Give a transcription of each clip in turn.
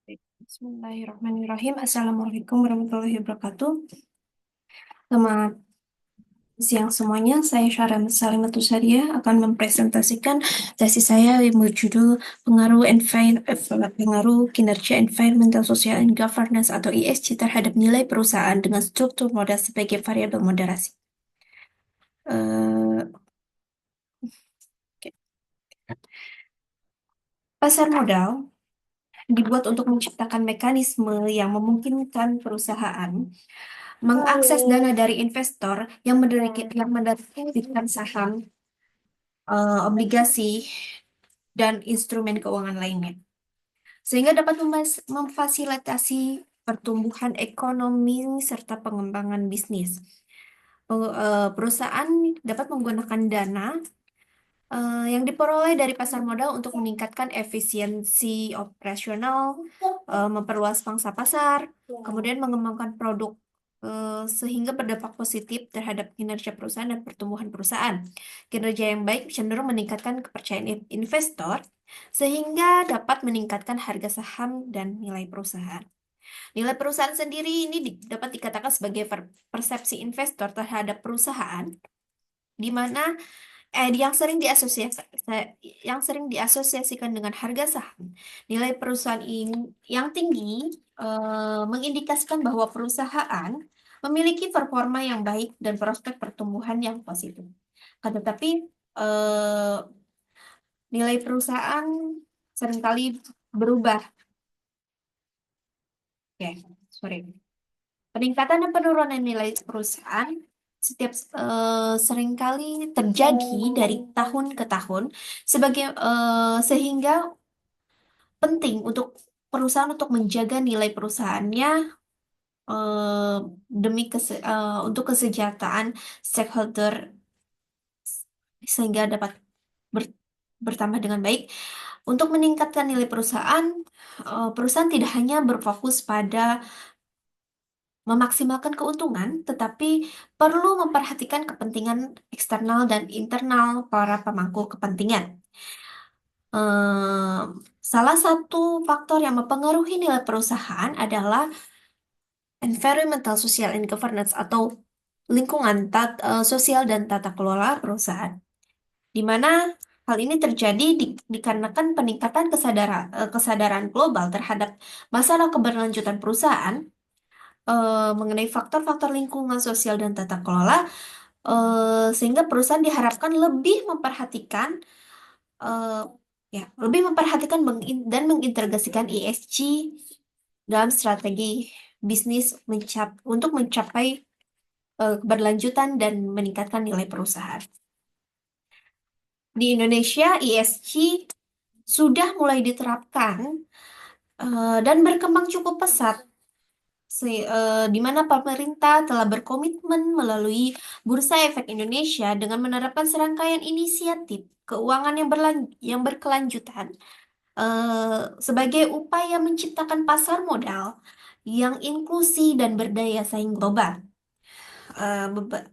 Bismillahirrahmanirrahim. Assalamualaikum warahmatullahi wabarakatuh. Selamat siang semuanya. Saya Syara Salimatus Sadia akan mempresentasikan tesis saya yang berjudul pengaruh kinerja Environmental, Social, and Governance atau ESG terhadap nilai perusahaan dengan struktur modal sebagai variabel moderasi. Eh, oke. Pasar modal dibuat untuk menciptakan mekanisme yang memungkinkan perusahaan mengakses dana dari investor yang menerbitkan saham, obligasi, dan instrumen keuangan lainnya, sehingga dapat memfasilitasi pertumbuhan ekonomi serta pengembangan bisnis. Perusahaan dapat menggunakan dana yang diperoleh dari pasar modal untuk meningkatkan efisiensi operasional, memperluas pangsa pasar, kemudian mengembangkan produk sehingga berdampak positif terhadap kinerja perusahaan dan pertumbuhan perusahaan. Kinerja yang baik cenderung meningkatkan kepercayaan investor sehingga dapat meningkatkan harga saham dan nilai perusahaan. Nilai perusahaan sendiri ini dapat dikatakan sebagai persepsi investor terhadap perusahaan, di mana yang sering diasosiasikan dengan harga saham. Nilai perusahaan yang tinggi mengindikasikan bahwa perusahaan memiliki performa yang baik dan prospek pertumbuhan yang positif. Tetapi eh, nilai perusahaan seringkali berubah. Ya, sorry. Peningkatan dan penurunan nilai perusahaan seringkali terjadi dari tahun ke tahun sehingga penting untuk perusahaan untuk menjaga nilai perusahaannya eh, untuk kesejahteraan stakeholder sehingga dapat ber- bertambah dengan baik. Untuk meningkatkan nilai perusahaan, perusahaan tidak hanya berfokus pada memaksimalkan keuntungan, tetapi perlu memperhatikan kepentingan eksternal dan internal para pemangku kepentingan. Eh, Salah satu faktor yang mempengaruhi nilai perusahaan adalah environmental, social, and governance atau sosial dan tata kelola perusahaan, di mana hal ini terjadi dikarenakan peningkatan kesadaran global terhadap masalah keberlanjutan perusahaan mengenai faktor-faktor lingkungan sosial dan tata kelola, sehingga perusahaan diharapkan eh, lebih memperhatikan dan mengintegrasikan ESG dalam strategi bisnis untuk mencapai keberlanjutan dan meningkatkan nilai perusahaan. Di Indonesia, ESG sudah mulai diterapkan dan berkembang cukup pesat, di mana pemerintah telah berkomitmen melalui Bursa Efek Indonesia dengan menerapkan serangkaian inisiatif keuangan yang berkelanjutan sebagai upaya menciptakan pasar modal yang inklusi dan berdaya saing global. Eh, beba-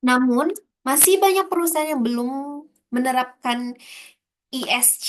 Namun, masih banyak perusahaan yang belum menerapkan ESG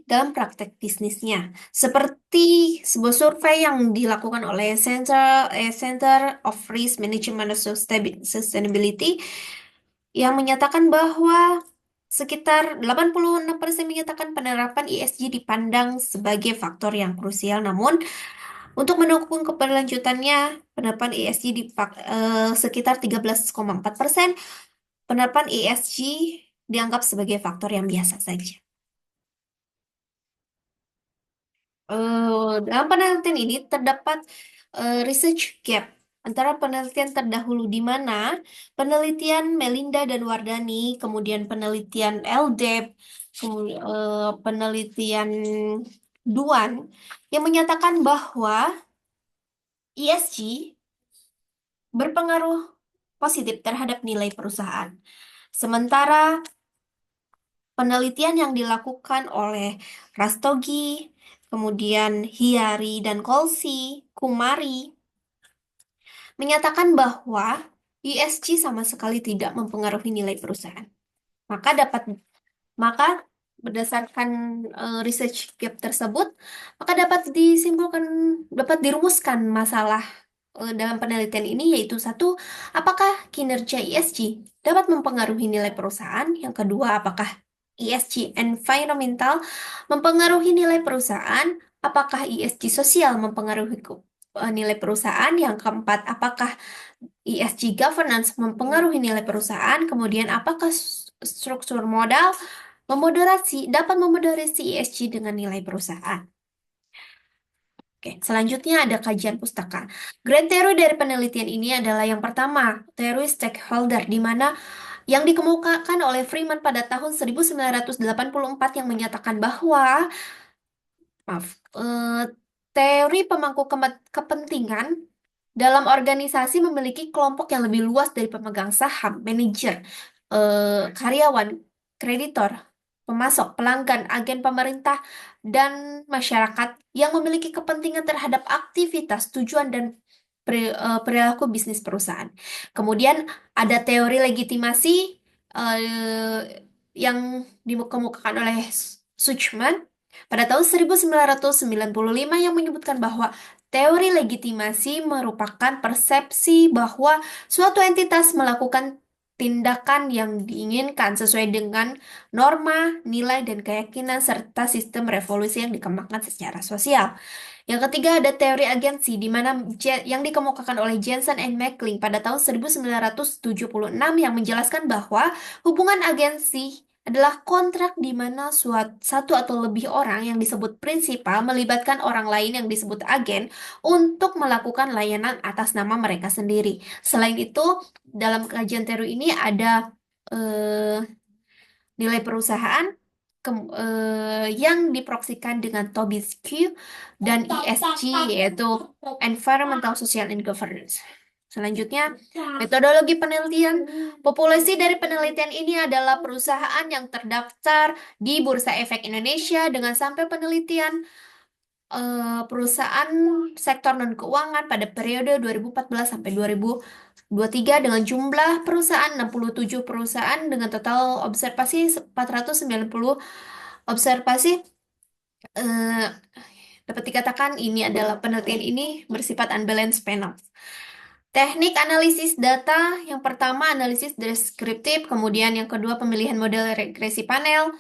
dalam praktek bisnisnya. Seperti sebuah survei yang dilakukan oleh Center of Risk Management and Sustainability yang menyatakan bahwa sekitar 86% menyatakan penerapan ESG dipandang sebagai faktor yang krusial. Namun, untuk mendukung keberlanjutannya, penerapan ESG sekitar 13,4%, penerapan ESG dianggap sebagai faktor yang biasa saja. Dalam penelitian ini terdapat research gap antara penelitian terdahulu di mana penelitian Melinda dan Wardani, kemudian penelitian LDEP, kemudian penelitian Duan yang menyatakan bahwa ESG berpengaruh positif terhadap nilai perusahaan. Sementara penelitian yang dilakukan oleh Rastogi, kemudian Hiari dan Kumari, menyatakan bahwa ESG sama sekali tidak mempengaruhi nilai perusahaan. Maka dapat maka berdasarkan research gap tersebut, maka dapat dirumuskan masalah dalam penelitian ini, yaitu satu, apakah kinerja ESG dapat mempengaruhi nilai perusahaan? Yang kedua, apakah ESG environmental mempengaruhi nilai perusahaan? Apakah ESG sosial mempengaruhi nilai perusahaan? Yang keempat, apakah ESG governance mempengaruhi nilai perusahaan? Kemudian, apakah struktur modal dapat memoderasi ESG dengan nilai perusahaan? Oke, selanjutnya ada kajian pustaka. Grand teori dari penelitian ini adalah yang pertama, teori stakeholder, di mana yang dikemukakan oleh Freeman pada tahun 1984 yang menyatakan bahwa, maaf, teori pemangku kepentingan dalam organisasi memiliki kelompok yang lebih luas dari pemegang saham, manajer, karyawan, kreditor, pemasok, pelanggan, agen pemerintah, dan masyarakat yang memiliki kepentingan terhadap aktivitas, tujuan, dan perilaku bisnis perusahaan. Kemudian ada teori legitimasi eh, yang dikemukakan oleh Suchman pada tahun 1995 yang menyebutkan bahwa teori legitimasi merupakan persepsi bahwa suatu entitas melakukan tindakan yang diinginkan sesuai dengan norma, nilai, dan keyakinan serta sistem revolusi yang dikembangkan secara sosial. Yang ketiga ada teori agensi di mana yang dikemukakan oleh Jensen and Mackling pada tahun 1976 yang menjelaskan bahwa hubungan agensi adalah kontrak di mana satu atau lebih orang yang disebut prinsipal melibatkan orang lain yang disebut agen untuk melakukan layanan atas nama mereka sendiri. Selain itu, dalam kajian teori ini ada eh, nilai perusahaan yang diproksikan dengan Tobin dan ESG, yaitu Environmental, Social, and Governance. Selanjutnya, metodologi penelitian. Populasi dari penelitian ini adalah perusahaan yang terdaftar di Bursa Efek Indonesia dengan sampel penelitian perusahaan sektor non-keuangan pada periode 2014 sampai 2023 dengan jumlah perusahaan 67 perusahaan dengan total observasi 490 observasi. eh, Dapat dikatakan ini adalah penelitian ini bersifat unbalanced panel. Teknik analisis data, yang pertama analisis deskriptif, kemudian yang kedua pemilihan model regresi panel,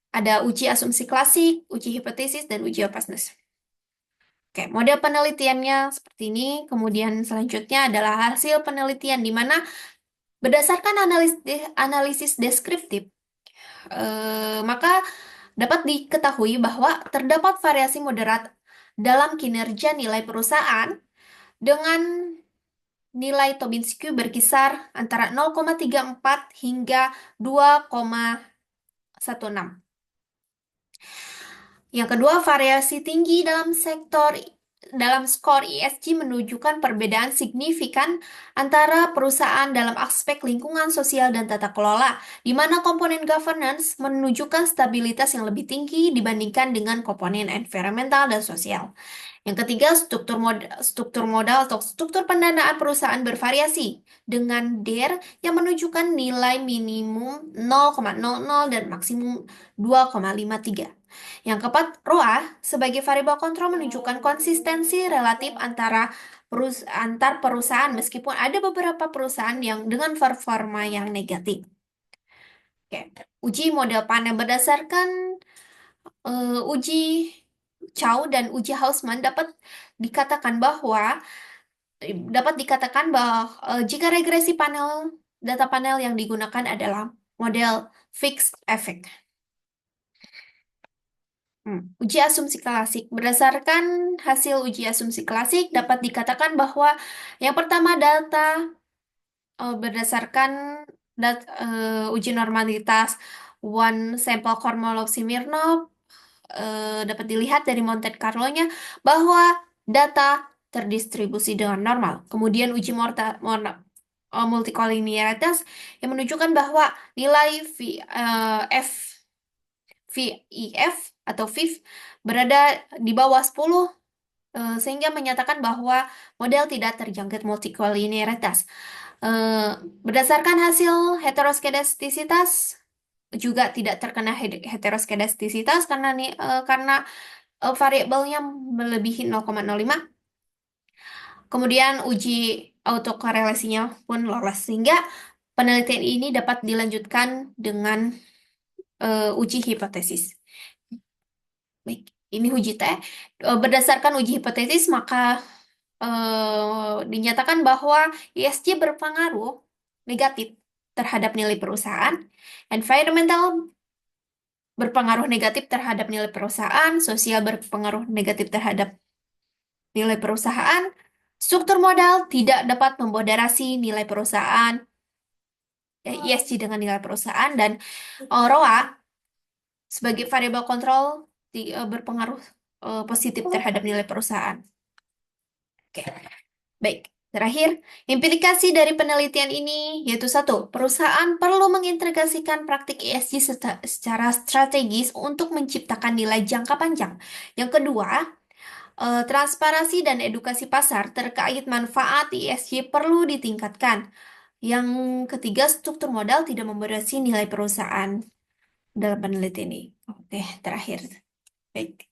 ada uji asumsi klasik, uji hipotesis, dan uji opacness. Oke, model penelitiannya seperti ini. Kemudian selanjutnya adalah hasil penelitian di mana berdasarkan analisis deskriptif, maka dapat diketahui bahwa terdapat variasi moderat dalam kinerja nilai perusahaan dengan nilai Tobin-Squibb berkisar antara 0,34 hingga 2,16. Yang kedua, variasi tinggi dalam skor ESG menunjukkan perbedaan signifikan antara perusahaan dalam aspek lingkungan sosial dan tata kelola, di mana komponen governance menunjukkan stabilitas yang lebih tinggi dibandingkan dengan komponen environmental dan sosial. Yang ketiga, struktur modal atau struktur pendanaan perusahaan bervariasi dengan DER yang menunjukkan nilai minimum 0,00 dan maksimum 2,53. Yang keempat, ROA sebagai variabel kontrol menunjukkan konsistensi relatif antar perusahaan meskipun ada beberapa perusahaan yang dengan performa yang negatif. Oke, uji model panel berdasarkan uji Chow dan uji Hausman dapat dikatakan bahwa jika regresi data panel yang digunakan adalah model fixed effect. Uji asumsi klasik. Berdasarkan hasil uji asumsi klasik, dapat dikatakan bahwa yang pertama berdasarkan uji normalitas one sample Kormolov Smirnov dapat dilihat dari Monte Carlo-nya bahwa data terdistribusi dengan normal. Kemudian uji multikolinialitas yang menunjukkan bahwa nilai VIF atau VIF berada di bawah 10 sehingga menyatakan bahwa model tidak terjangkit multikolinialitas. Berdasarkan hasil heteroskedastisitas juga tidak terkena heteroskedastisitas karena variabelnya melebihi 0,05. Kemudian uji autokorelasinya pun lolos, sehingga penelitian ini dapat dilanjutkan dengan uji hipotesis. Baik, ini uji T. Berdasarkan uji hipotesis, maka dinyatakan bahwa ESG berpengaruh negatif terhadap nilai perusahaan, environmental berpengaruh negatif terhadap nilai perusahaan, sosial berpengaruh negatif terhadap nilai perusahaan, struktur modal tidak dapat memmoderasi nilai perusahaan, ESG dengan nilai perusahaan, dan ROA sebagai variabel kontrol berpengaruh positif terhadap nilai perusahaan. Oke, baik. Terakhir, implikasi dari penelitian ini yaitu satu, perusahaan perlu mengintegrasikan praktik ESG secara strategis untuk menciptakan nilai jangka panjang. Yang kedua, transparansi dan edukasi pasar terkait manfaat ESG perlu ditingkatkan. Yang ketiga, struktur modal tidak membatasi nilai perusahaan dalam penelitian ini. Oke, terakhir. Baik.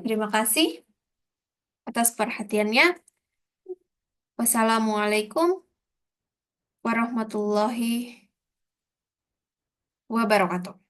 Terima kasih atas perhatiannya. Wassalamualaikum warahmatullahi wabarakatuh.